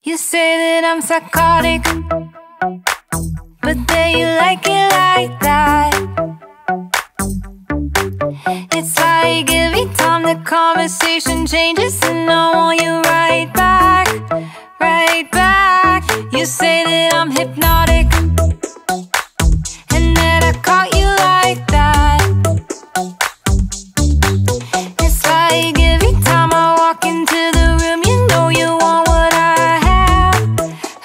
You say that I'm psychotic, but then you like it like that. It's like every time the conversation changes, and I want you right back, right back. You say that I'm hypnotic, and that I caught you like that. It's like every time I walk into the room, you know you want what I have,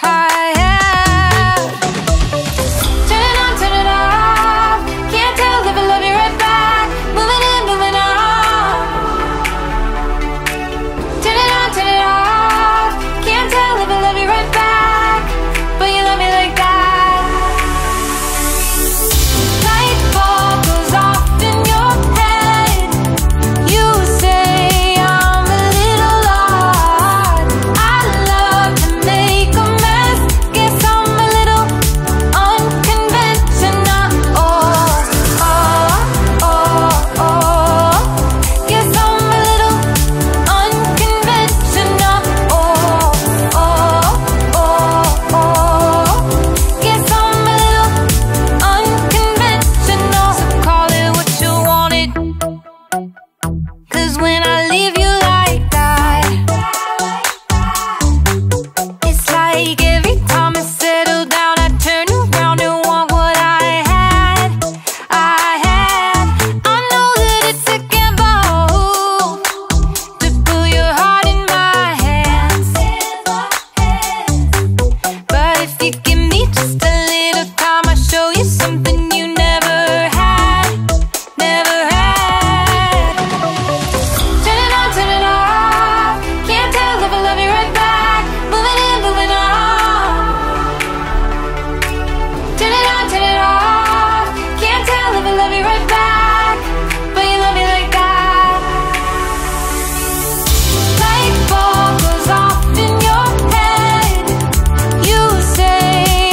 I have. Turn it on, turn it off. Can't tell if I love you right back. Moving in, moving on. Turn it on, turn it off. Can't tell if I love you right back, but you love me like that. Light bulb goes off in your head. You say I'm a little odd. I love to make a mess. Guess I'm a little unconventional. Oh, oh, oh, oh. Guess I'm a little unconventional. Oh, oh, oh, oh. Guess I'm a little unconventional. So call it what you wanted, 'cause when I leave you like that, it's like every time I settle down, I turn around and want what I had, I had. I know that it's a gamble to put your heart in my hands, but if you give me just a little time, I'll show you something you never had, never had. Turn it on, turn it off. Can't tell if I love you right back. Moving in, moving on. Turn it on, turn it off. Can't tell if I love you right back, but you love me like that. Light bulb goes off in your head. You say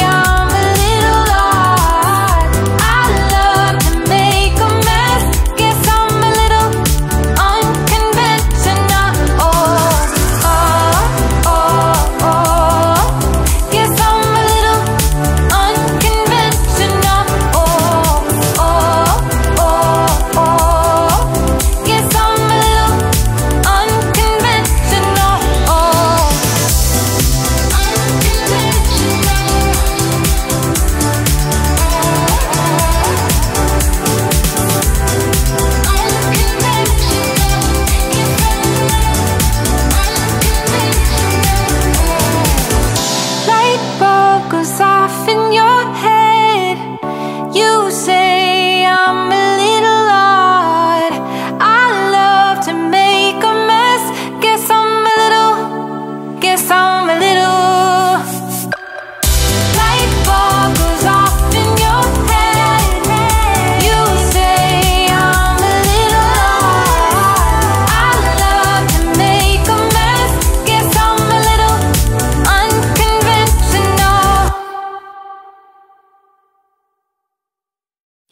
I'm a little odd. I love to make a mess. Guess I'm a little unconventional. Oh, oh, oh, oh. Guess I'm a little unconventional. Oh, oh, oh, oh. Guess I'm a little unconventional. Oh, light bulb goes off in your head. You say I'm a little odd. I love to make a mess. Guess I'm a little, guess I'm a little. Light bulb goes off in your head. You say I'm a little odd. I love to make a mess. Guess I'm a little unconventional.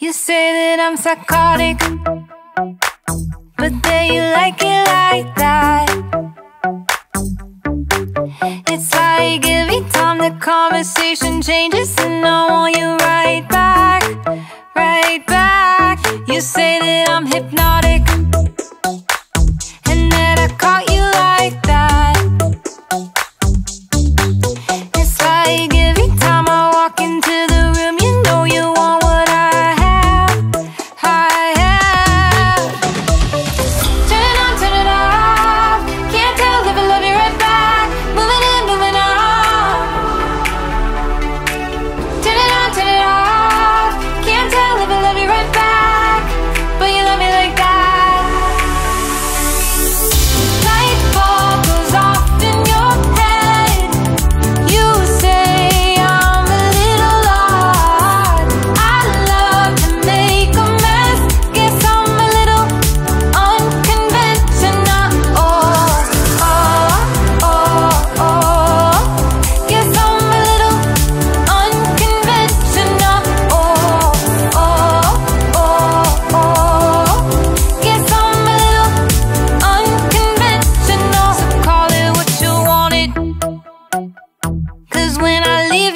You say that I'm psychotic, but then you like it like that. It's like every time the conversation changes, and I want you right back, right back. You say that I'm hypnotic, and that I caught you like that. It's like every time I walk into the room, you know you want what I have, I have. Turn it on, turn it off. Can't tell if I love you right back. Moving in, moving on. Turn it on, turn it off. Can't tell if I love you right back, but you love me like that. when I leave